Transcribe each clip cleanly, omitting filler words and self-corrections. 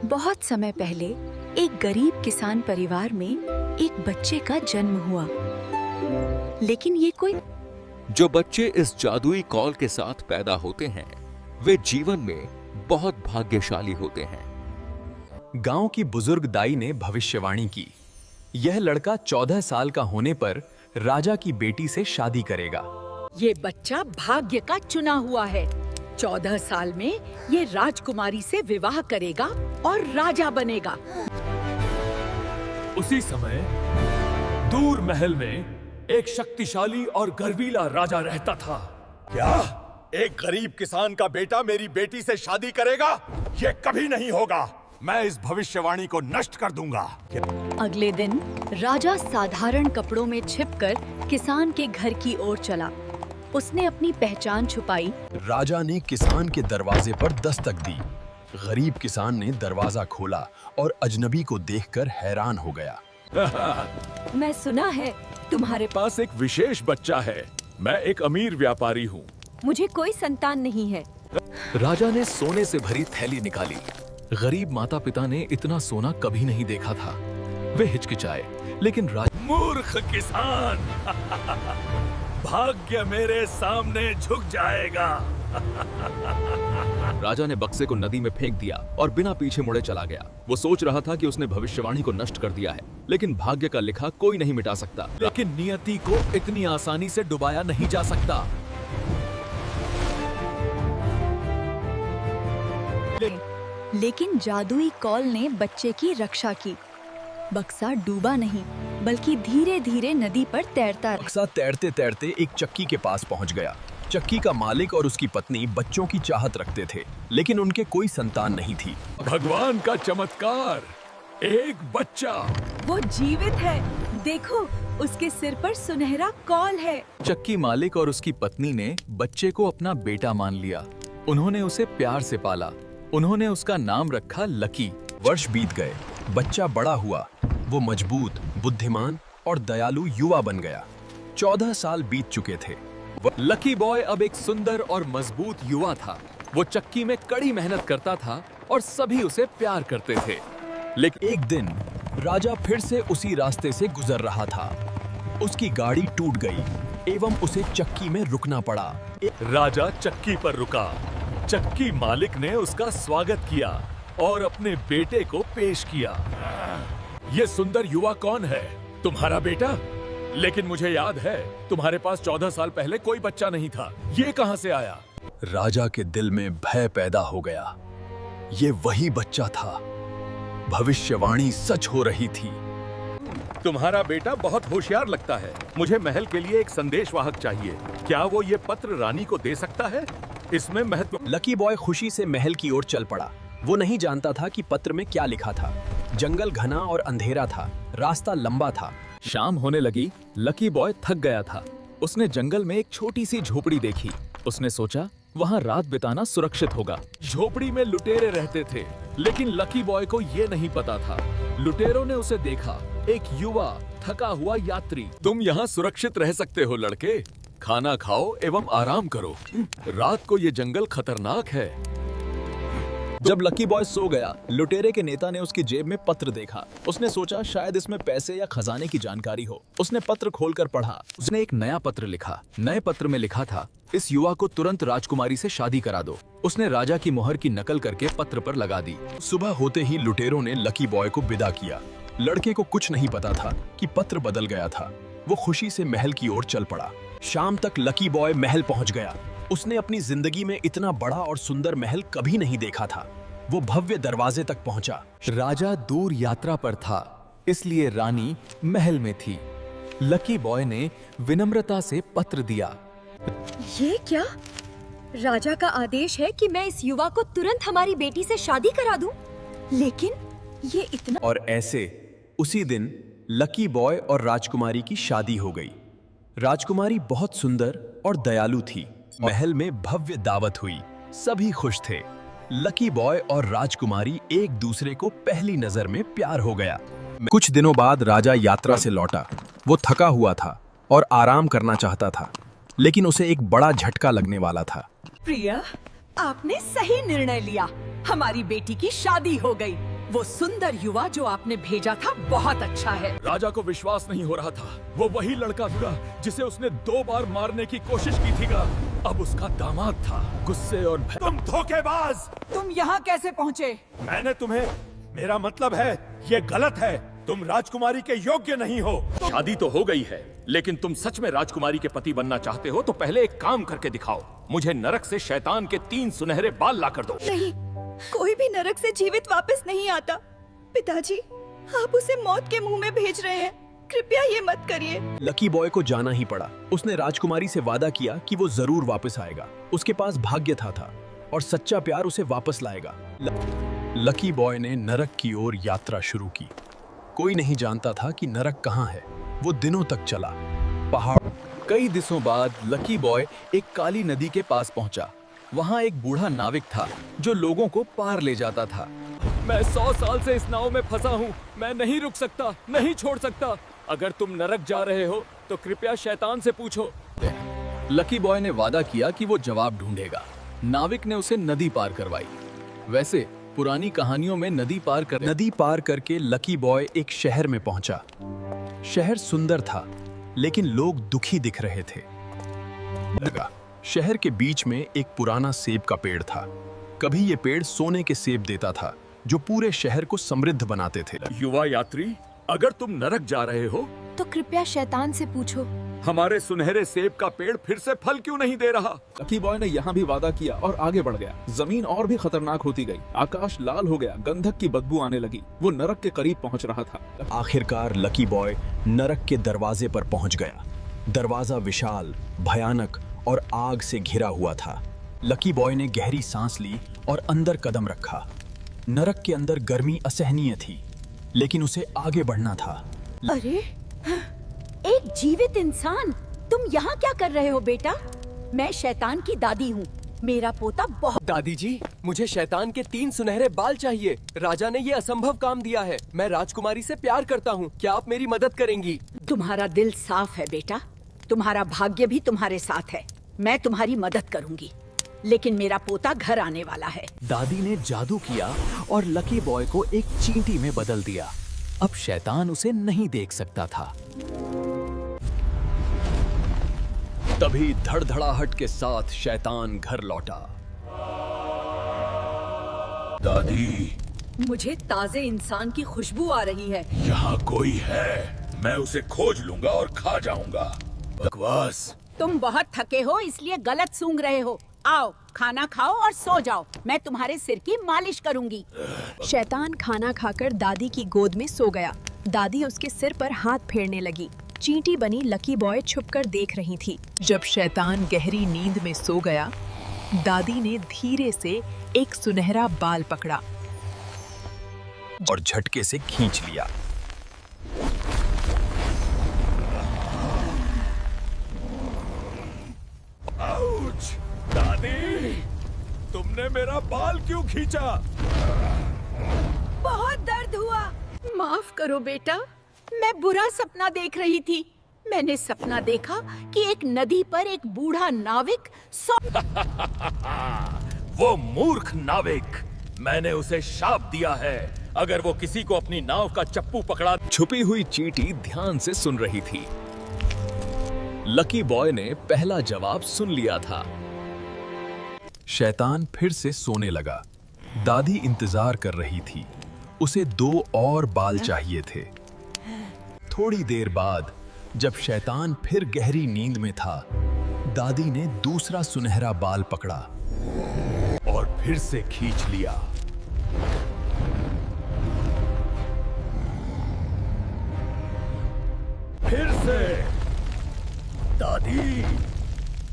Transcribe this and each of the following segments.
बहुत समय पहले एक गरीब किसान परिवार में एक बच्चे का जन्म हुआ। लेकिन ये कोई जो बच्चे इस जादुई कॉल के साथ पैदा होते हैं वे जीवन में बहुत भाग्यशाली होते हैं। गांव की बुजुर्ग दाई ने भविष्यवाणी की, यह लड़का 14 साल का होने पर राजा की बेटी से शादी करेगा। ये बच्चा भाग्य का चुना हुआ है। 14 साल में ये राजकुमारी से विवाह करेगा और राजा बनेगा। उसी समय दूर महल में एक शक्तिशाली और गर्वीला राजा रहता था। क्या एक गरीब किसान का बेटा मेरी बेटी से शादी करेगा? ये कभी नहीं होगा। मैं इस भविष्यवाणी को नष्ट कर दूंगा। अगले दिन राजा साधारण कपड़ों में छिपकर किसान के घर की ओर चला। उसने अपनी पहचान छुपाई। राजा ने किसान के दरवाजे पर दस्तक दी। गरीब किसान ने दरवाजा खोला और अजनबी को देखकर हैरान हो गया। मैं सुना है तुम्हारे पास एक विशेष बच्चा है। मैं एक अमीर व्यापारी हूँ। मुझे कोई संतान नहीं है। राजा ने सोने से भरी थैली निकाली। गरीब माता पिता ने इतना सोना कभी नहीं देखा था। वे हिचकिचाए, लेकिन मूर्ख किसान, भाग्य मेरे सामने झुक जाएगा। राजा ने बक्से को नदी में फेंक दिया और बिना पीछे मुड़े चला गया। वो सोच रहा था कि उसने भविष्यवाणी को नष्ट कर दिया है, लेकिन भाग्य का लिखा कोई नहीं मिटा सकता। लेकिन नियति को इतनी आसानी से डुबाया नहीं जा सकता। लेकिन जादुई कॉल ने बच्चे की रक्षा की। बक्सा डूबा नहीं, बल्कि धीरे धीरे नदी पर तैरता रहा। बक्सा तैरते तैरते एक चक्की के पास पहुंच गया। चक्की का मालिक और उसकी पत्नी बच्चों की चाहत रखते थे, लेकिन उनके कोई संतान नहीं थी। भगवान का चमत्कार, एक बच्चा। वो जीवित है। देखो, उसके सिर पर सुनहरा कॉल है। चक्की मालिक और उसकी पत्नी ने बच्चे को अपना बेटा मान लिया। उन्होंने उसे प्यार से पाला। उन्होंने उसका नाम रखा लकी। वर्ष बीत गए, बच्चा बड़ा हुआ। वो मजबूत, बुद्धिमान और दयालु युवा बन गया। 14 साल बीत चुके थे। लकी बॉय अब एक सुंदर और मजबूत युवा था। वो चक्की में कड़ी मेहनत करता था और सभी उसे प्यार करते थे। लेकिन एक दिन राजा फिर से उसी रास्ते से गुजर रहा था। उसकी गाड़ी टूट गई एवं उसे चक्की में रुकना पड़ा। राजा चक्की पर रुका। चक्की मालिक ने उसका स्वागत किया और अपने बेटे को पेश किया। ये सुंदर युवा कौन है? तुम्हारा बेटा? लेकिन मुझे याद है तुम्हारे पास 14 साल पहले कोई बच्चा नहीं था। ये कहां से आया? राजा के दिल में भय पैदा हो गया। ये वही बच्चा था। भविष्यवाणी सच हो रही थी। तुम्हारा बेटा बहुत होशियार लगता है। मुझे महल के लिए एक संदेशवाहक चाहिए। क्या वो ये पत्र रानी को दे सकता है? इसमें महत्व। लकी बॉय खुशी से महल की ओर चल पड़ा। वो नहीं जानता था कि पत्र में क्या लिखा था। जंगल घना और अंधेरा था। रास्ता लंबा था। शाम होने लगी। लकी बॉय थक गया था। उसने जंगल में एक छोटी सी झोपड़ी देखी। उसने सोचा वहाँ रात बिताना सुरक्षित होगा। झोपड़ी में लुटेरे रहते थे, लेकिन लकी बॉय को ये नहीं पता था। लुटेरों ने उसे देखा, एक युवा थका हुआ यात्री। तुम यहाँ सुरक्षित रह सकते हो लड़के। खाना खाओ एवं आराम करो। रात को ये जंगल खतरनाक है। जब लकी बॉय सो गया, लुटेरे के नेता ने उसकी जेब में पत्र देखा। उसने सोचा शायद इसमें पैसे या खजाने की जानकारी हो। उसने पत्र खोलकर पढ़ा। उसने एक नया पत्र लिखा। नए पत्र में लिखा था, इस युवा को तुरंत राजकुमारी से शादी करा दो। उसने राजा की मोहर की नकल करके पत्र पर लगा दी। सुबह होते ही लुटेरों ने लकी बॉय को विदा किया। लड़के को कुछ नहीं पता था कि पत्र बदल गया था। वो खुशी से महल की ओर चल पड़ा। शाम तक लकी बॉय महल पहुंच गया। उसने अपनी जिंदगी में इतना बड़ा और सुंदर महल कभी नहीं देखा था। वो भव्य दरवाजे तक पहुंचा। राजा दूर यात्रा पर था, इसलिए रानी महल में थी। लकी बॉय ने विनम्रता से पत्र दिया। ये क्या? राजा का आदेश है कि मैं इस युवा को तुरंत हमारी बेटी से शादी करा दूं। लेकिन ये इतना। और ऐसे उसी दिन लकी बॉय और राजकुमारी की शादी हो गई। राजकुमारी बहुत सुंदर और दयालु थी। महल में भव्य दावत हुई। सभी खुश थे। लकी बॉय और राजकुमारी एक दूसरे को पहली नजर में प्यार हो गया। कुछ दिनों बाद राजा यात्रा से लौटा। वो थका हुआ था और आराम करना चाहता था, लेकिन उसे एक बड़ा झटका लगने वाला था। प्रिया, आपने सही निर्णय लिया। हमारी बेटी की शादी हो गई। वो सुंदर युवा जो आपने भेजा था बहुत अच्छा है। राजा को विश्वास नहीं हो रहा था। वो वही लड़का था जिसे उसने 2 बार मारने की कोशिश की थी। अब उसका दामाद था। गुस्से और तुम धोखेबाज! तुम यहाँ कैसे पहुँचे? मैंने तुम्हें, मेरा मतलब है ये गलत है। तुम राजकुमारी के योग्य नहीं हो। शादी तो हो गई है, लेकिन तुम सच में राजकुमारी के पति बनना चाहते हो तो पहले एक काम करके दिखाओ। मुझे नरक से शैतान के 3 सुनहरे बाल ला कर दो। नहीं, कोई भी नरक से जीवित वापस नहीं आता। पिताजी, आप उसे मौत के मुंह में भेज रहे हैं। कृपया ये मत करिए। लकी बॉय को जाना ही पड़ा। उसने राजकुमारी से वादा किया कि वो जरूर वापस आएगा। उसके पास भाग्य था और सच्चा प्यार उसे वापस लाएगा। लकी बॉय ने नरक की ओर यात्रा शुरू की। कोई नहीं जानता था कि नरक कहाँ है। वो दिनों तक चला। पहाड़। कई दिनों बाद लकी बॉय एक काली नदी के पास पहुंचा। वहां एक बूढ़ा नाविक था जो लोगों को पार ले जाता था। मैं 100 साल से इस नाव में फंसा हूँ। मैं नहीं रुक सकता, नहीं छोड़ सकता। अगर तुम नरक जा रहे हो तो कृपया शैतान से पूछो। लकी बॉय ने वादा किया कि वो जवाब ढूंढेगा। नाविक ने उसे नदी पार करवाई। वैसे पुरानी कहानियों में नदी पार करके लकी बॉय एक शहर में पहुंचा। शहर सुंदर था, लेकिन लोग दुखी दिख रहे थे। लगा शहर के बीच में एक पुराना सेब का पेड़ था। कभी ये पेड़ सोने के सेब देता था जो पूरे शहर को समृद्ध बनाते थे। युवा यात्री, अगर तुम नरक जा रहे हो तो कृपया शैतान से पूछो। हमारे सुनहरे सेब का पेड़ फिर से फल क्यों नहीं दे रहा? लकी बॉय ने यहाँ भी वादा किया और आगे बढ़ गया। जमीन और भी खतरनाक होती गई। आकाश लाल हो गया। गंधक की बदबू आने लगी। वो नरक के करीब पहुँच रहा था। आखिरकार लकी बॉय नरक के दरवाजे पर पहुंच गया। दरवाजा विशाल, भयानक और आग से घिरा हुआ था। लकी बॉय ने गहरी सांस ली और अंदर कदम रखा। नरक के अंदर गर्मी असहनीय थी, लेकिन उसे आगे बढ़ना था। अरे, एक जीवित इंसान! तुम यहाँ क्या कर रहे हो बेटा? मैं शैतान की दादी हूँ। मेरा पोता बहुत। दादी जी, मुझे शैतान के 3 सुनहरे बाल चाहिए। राजा ने ये असंभव काम दिया है। मैं राजकुमारी से प्यार करता हूँ। क्या आप मेरी मदद करेंगी? तुम्हारा दिल साफ है बेटा। तुम्हारा भाग्य भी तुम्हारे साथ है। मैं तुम्हारी मदद करूंगी, लेकिन मेरा पोता घर आने वाला है। दादी ने जादू किया और लकी बॉय को एक चींटी में बदल दिया। अब शैतान उसे नहीं देख सकता था। तभी धड़धड़ाहट के साथ शैतान घर लौटा। दादी, मुझे ताजे इंसान की खुशबू आ रही है। यहाँ कोई है। मैं उसे खोज लूंगा और खा जाऊंगा। बकवास। तुम बहुत थके हो इसलिए गलत सूंघ रहे हो। आओ, खाना खाओ और सो जाओ। मैं तुम्हारे सिर की मालिश करूंगी। शैतान खाना खाकर दादी की गोद में सो गया। दादी उसके सिर पर हाथ फेरने लगी। चींटी बनी लकी बॉय छुपकर देख रही थी। जब शैतान गहरी नींद में सो गया, दादी ने धीरे से एक सुनहरा बाल पकड़ा और झटके से खींच लिया। आउच! दादी, तुमने मेरा बाल क्यों खींचा? बहुत दर्द हुआ। माफ करो बेटा, मैं बुरा सपना देख रही थी। मैंने सपना देखा कि एक नदी पर एक बूढ़ा नाविक वो मूर्ख नाविक, मैंने उसे शाप दिया है। अगर वो किसी को अपनी नाव का चप्पू पकड़ा। छुपी हुई चींटी ध्यान से सुन रही थी। लकी बॉय ने पहला जवाब सुन लिया था। शैतान फिर से सोने लगा। दादी इंतजार कर रही थी। उसे 2 और बाल चाहिए थे। थोड़ी देर बाद जब शैतान फिर गहरी नींद में था, दादी ने दूसरा सुनहरा बाल पकड़ा और फिर से खींच लिया। फिर से। दादी,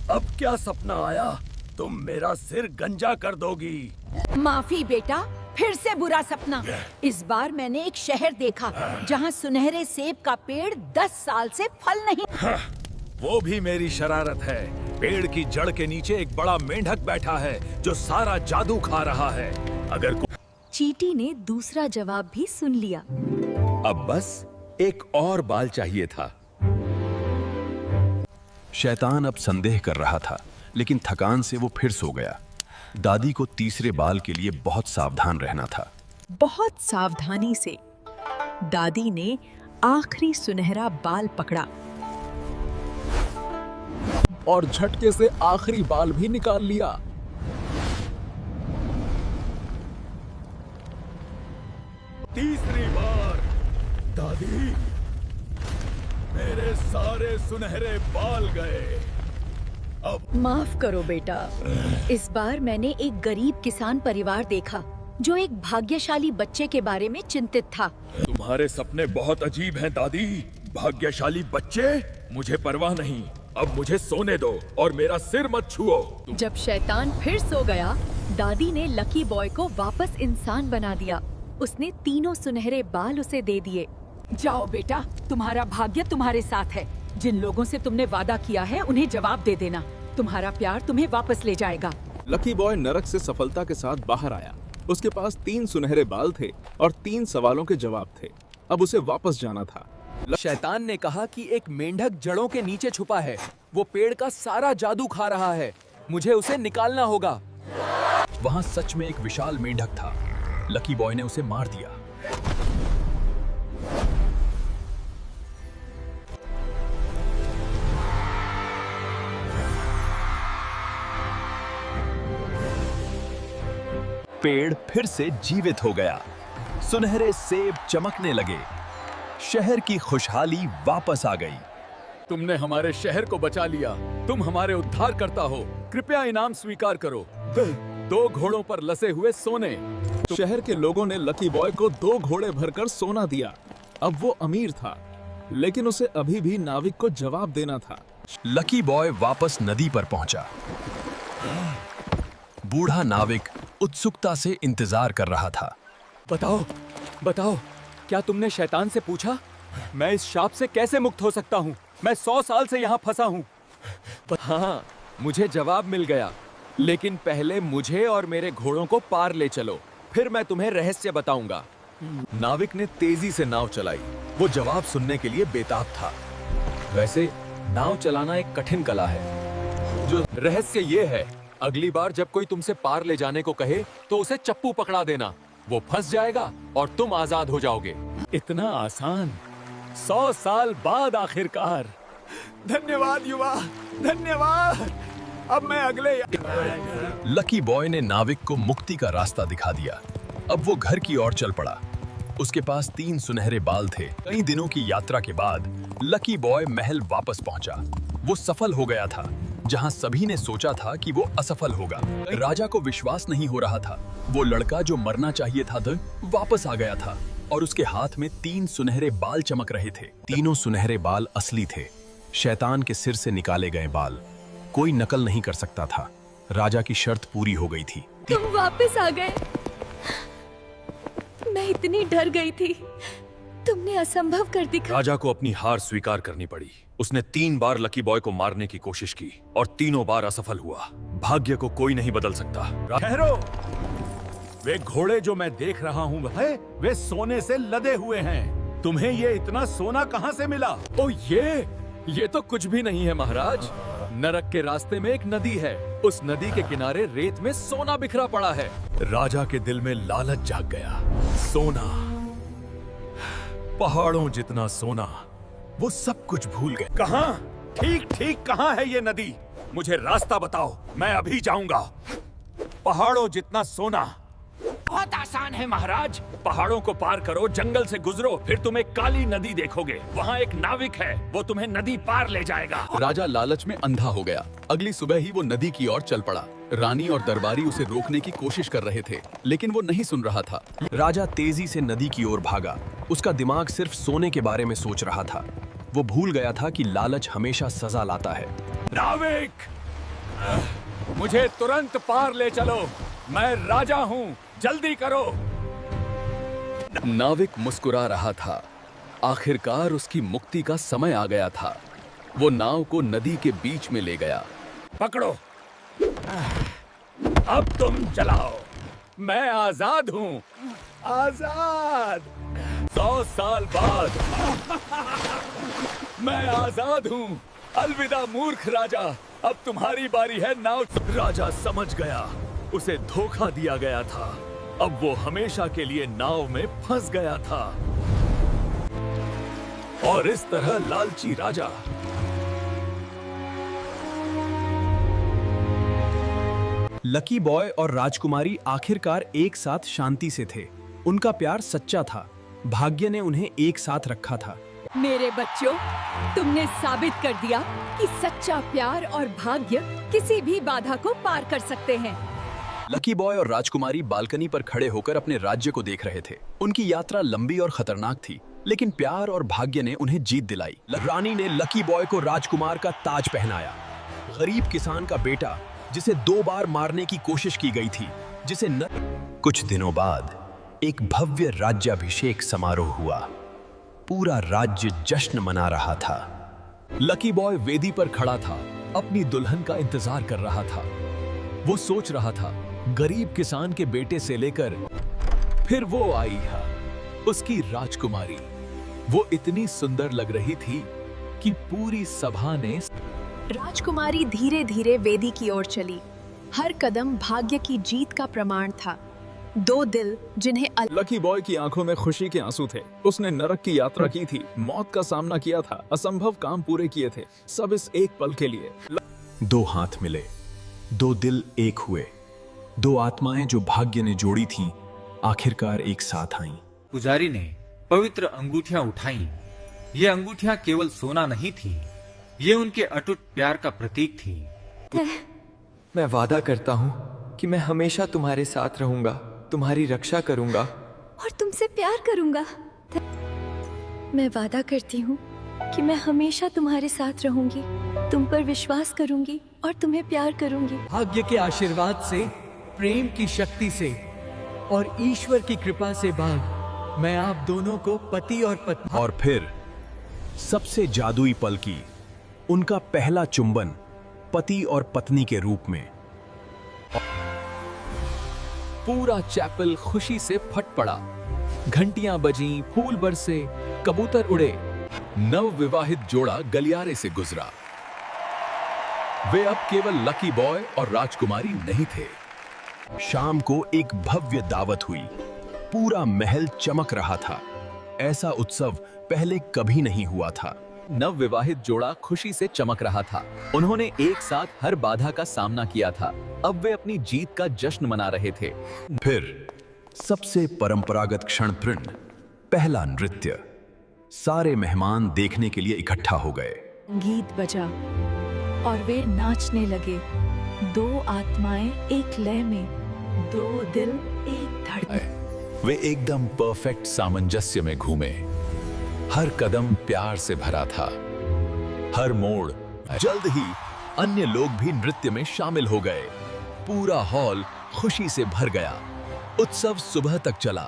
अब क्या सपना आया? तुम मेरा सिर गंजा कर दोगी। माफी बेटा, फिर से बुरा सपना। इस बार मैंने एक शहर देखा जहाँ सुनहरे सेब का पेड़ 10 साल से फल नहीं। वो भी मेरी शरारत है। पेड़ की जड़ के नीचे एक बड़ा मेंढक बैठा है जो सारा जादू खा रहा है। अगर चींटी ने दूसरा जवाब भी सुन लिया। अब बस एक और बाल चाहिए था। शैतान अब संदेह कर रहा था, लेकिन थकान से वो फिर सो गया। दादी को तीसरे बाल के लिए बहुत सावधान रहना था। बहुत सावधानी से दादी ने आखिरी सुनहरा बाल पकड़ा और झटके से आखिरी बाल भी निकाल लिया। तीसरी बार दादी, मेरे सारे सुनहरे बाल गए। अब माफ करो बेटा, इस बार मैंने एक गरीब किसान परिवार देखा जो एक भाग्यशाली बच्चे के बारे में चिंतित था। तुम्हारे सपने बहुत अजीब हैं दादी। भाग्यशाली बच्चे? मुझे परवाह नहीं, अब मुझे सोने दो और मेरा सिर मत छुओ। जब शैतान फिर सो गया, दादी ने लकी बॉय को वापस इंसान बना दिया। उसने तीनों सुनहरे बाल उसे दे दिए। जाओ बेटा, तुम्हारा भाग्य तुम्हारे साथ है। जिन लोगों से तुमने वादा किया है उन्हें जवाब दे देना। तुम्हारा प्यार तुम्हें वापस ले जाएगा। लकी बॉय नरक से सफलता के साथ बाहर आया। उसके पास 3 सुनहरे बाल थे और 3 सवालों के जवाब थे। अब उसे वापस जाना था। शैतान ने कहा कि एक मेंढक जड़ों के नीचे छुपा है। वो पेड़ का सारा जादू खा रहा है। मुझे उसे निकालना होगा। वहां सच में एक विशाल मेंढक था। लकी बॉय ने उसे मार दिया। पेड़ फिर से जीवित हो गया। सुनहरे सेब चमकने लगे। शहर की खुशहाली वापस आ गई। तुमने हमारे शहर को बचा लिया। तुम हमारे उद्धार करता हो। कृपया इनाम स्वीकार करो। 2 घोड़ों पर लसे हुए सोने। शहर के लोगों ने लकी बॉय को 2 घोड़े भरकर सोना दिया। अब वो अमीर था, लेकिन उसे अभी भी नाविक को जवाब देना था। लकी बॉय वापस नदी पर पहुंचा। बूढ़ा नाविक उत्सुकता से इंतजार कर रहा था। बताओ, क्या तुमने शैतान से पूछा? मैं इस शाप से कैसे मुक्त हो सकता हूँ? मैं 100 साल से यहाँ फंसा हूँ। हाँ, मुझे जवाब मिल गया। लेकिन पहले मुझे और मेरे घोड़ों को पार ले चलो, फिर मैं तुम्हें रहस्य बताऊंगा। नाविक ने तेजी से नाव चलाई। वो जवाब सुनने के लिए बेताब था। वैसे नाव चलाना एक कठिन कला है। जो रहस्य ये है, अगली बार जब कोई तुमसे पार ले जाने को कहे तो उसे चप्पू पकड़ा देना। वो फंस जाएगा और तुम आजाद हो जाओगे। इतना आसान। 100 साल बाद आखिरकार। धन्यवाद युवा, धन्यवाद। अब मैं अगले। लकी बॉय ने नाविक को मुक्ति का रास्ता दिखा दिया। अब वो घर की ओर चल पड़ा। उसके पास 3 सुनहरे बाल थे। कई दिनों की यात्रा के बाद लकी बॉय महल वापस पहुंचा। वो सफल हो गया था, जहां सभी ने सोचा था कि वो असफल होगा। राजा को विश्वास नहीं हो रहा था। वो लड़का जो मरना चाहिए था वापस आ गया था और उसके हाथ में 3 सुनहरे बाल चमक रहे थे। तीनों सुनहरे बाल असली थे। शैतान के सिर से निकाले गए बाल। कोई नकल नहीं कर सकता था। राजा की शर्त पूरी हो गई थी। तुम वापस आ गए। मैं इतनी डर गई थी। तुमने असंभव कर दिखा। राजा को अपनी हार स्वीकार करनी पड़ी। उसने 3 बार लकी बॉय को मारने की कोशिश की और तीनों बार असफल हुआ। भाग्य को कोई नहीं बदल सकता। ठहरो, वे घोड़े जो मैं देख रहा हूँ वे सोने से लदे हुए हैं। तुम्हें ये इतना सोना कहाँ से मिला? ओ ये तो कुछ भी नहीं है महाराज। नरक के रास्ते में एक नदी है। उस नदी के किनारे रेत में सोना बिखरा पड़ा है। राजा के दिल में लालच जाग गया। सोना, पहाड़ों जितना सोना। वो सब कुछ भूल गए। कहाँ? ठीक कहाँ है ये नदी? मुझे रास्ता बताओ, मैं अभी जाऊंगा। पहाड़ों जितना सोना। बहुत आसान है महाराज। पहाड़ों को पार करो, जंगल से गुजरो, फिर तुम एक काली नदी देखोगे। वहाँ एक नाविक है, वो तुम्हें नदी पार ले जाएगा। राजा लालच में अंधा हो गया। अगली सुबह ही वो नदी की ओर चल पड़ा। रानी और दरबारी उसे रोकने की कोशिश कर रहे थे, लेकिन वो नहीं सुन रहा था। राजा तेजी से नदी की ओर भागा। उसका दिमाग सिर्फ सोने के बारे में सोच रहा था। वो भूल गया था कि लालच हमेशा सजा लाता है। नाविक, मुझे तुरंत पार ले चलो। मैं राजा हूँ, जल्दी करो। नाविक मुस्कुरा रहा था। आखिरकार उसकी मुक्ति का समय आ गया था। वो नाव को नदी के बीच में ले गया। पकड़ो, अब तुम चलाओ। मैं आजाद हूँ, आजाद। 100 साल बाद मैं आजाद हूँ। अलविदा मूर्ख राजा, अब तुम्हारी बारी है नाव। राजा समझ गया, उसे धोखा दिया गया था। अब वो हमेशा के लिए नाव में फंस गया था। और इस तरह लालची राजा लकी बॉय और राजकुमारी आखिरकार एक साथ शांति से थे। उनका प्यार सच्चा था। भाग्य ने उन्हें एक साथ रखा था। मेरे बच्चों, तुमने साबित कर दिया कि सच्चा प्यार और भाग्य किसी भी बाधा को पार कर सकते हैं। लकी बॉय और राजकुमारी बालकनी पर खड़े होकर अपने राज्य को देख रहे थे। उनकी यात्रा लंबी और खतरनाक थी, लेकिन प्यार और भाग्य ने उन्हें जीत दिलाई। रानी ने लकी बॉय को राजकुमार का ताज पहनाया। गरीब किसान का बेटा जिसे 2 बार मारने की कोशिश की गई थी, जिसे न... कुछ दिनों बाद एक भव्य राज्याभिषेक समारोह हुआ। पूरा राज्य जश्न मना रहा था। लकी बॉय वेदी पर खड़ा था, अपनी दुल्हन का इंतजार कर रहा था। वो सोच रहा था, गरीब किसान के बेटे से लेकर फिर वो आई है, उसकी राजकुमारी। वो इतनी सुंदर लग रही थी कि पूरी सभा ने... राजकुमारी धीरे धीरे वेदी की ओर चली। हर कदम भाग्य की जीत का प्रमाण था। 2 दिल जिन्हें लकी बॉय की आंखों में खुशी के आंसू थे। उसने नरक की यात्रा की थी, मौत का सामना किया था, असंभव काम पूरे किए थे, सब इस एक पल के लिए। 2 हाथ मिले, 2 दिल एक हुए। 2 आत्माएं जो भाग्य ने जोड़ी थीं, आखिरकार एक साथ आईं। पुजारी ने पवित्र अंगूठियां उठाई। ये अंगूठियां केवल सोना नहीं थी, ये उनके अटूट प्यार का प्रतीक थी। मैं वादा करता हूँ कि मैं हमेशा तुम्हारे साथ रहूंगा, तुम्हारी रक्षा करूंगा और तुमसे प्यार करूंगा। मैं वादा करती हूँ कि मैं हमेशा तुम्हारे साथ रहूंगी, तुम पर विश्वास करूंगी और तुम्हें प्यार करूंगी। भाग्य के आशीर्वाद से, प्रेम की शक्ति से और ईश्वर की कृपा से बाद मैं आप दोनों को पति और पत्नी। और फिर सबसे जादुई पल की उनका पहला चुंबन पति और पत्नी के रूप में। पूरा चैपल खुशी से फट पड़ा। घंटियां बजीं, फूल बरसे, कबूतर उड़े। नव विवाहित जोड़ा गलियारे से गुजरा। वे अब केवल लकी बॉय और राजकुमारी नहीं थे। शाम को एक भव्य दावत हुई। पूरा महल चमक रहा था। ऐसा उत्सव पहले कभी नहीं हुआ था। नव विवाहित जोड़ा खुशी से चमक रहा था। उन्होंने एक साथ हर बाधा का सामना किया था। अब वे अपनी जीत का जश्न मना रहे थे। फिर सबसे परंपरागत क्षण पूर्ण पहला नृत्य। सारे मेहमान देखने के लिए इकट्ठा हो गए। गीत बजा और वे नाचने लगे। 2 आत्माएं एक लय में, 2 दिल एक धड़कन। वे एकदम परफेक्ट सामंजस्य में घूमे। हर कदम प्यार से भरा था, हर मोड़। जल्द ही अन्य लोग भी नृत्य में शामिल हो गए। पूरा हॉल खुशी से भर गया। उत्सव सुबह तक चला।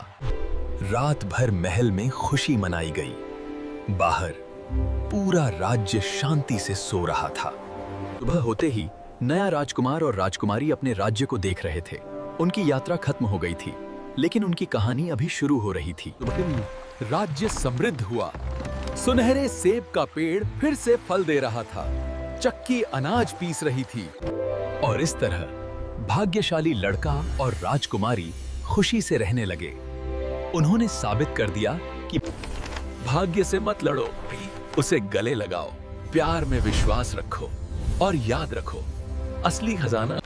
रात भर महल में खुशी मनाई गई। बाहर पूरा राज्य शांति से सो रहा था। सुबह होते ही नया राजकुमार और राजकुमारी अपने राज्य को देख रहे थे। उनकी यात्रा खत्म हो गई थी, लेकिन उनकी कहानी अभी शुरू हो रही थी। राज्य समृद्ध हुआ। सुनहरे सेब का पेड़ फिर से फल दे रहा था। चक्की अनाज पीस रही थी। और इस तरह भाग्यशाली लड़का और राजकुमारी खुशी से रहने लगे। उन्होंने साबित कर दिया कि भाग्य से मत लड़ो, उसे गले लगाओ, प्यार में विश्वास रखो और याद रखो, असली खजाना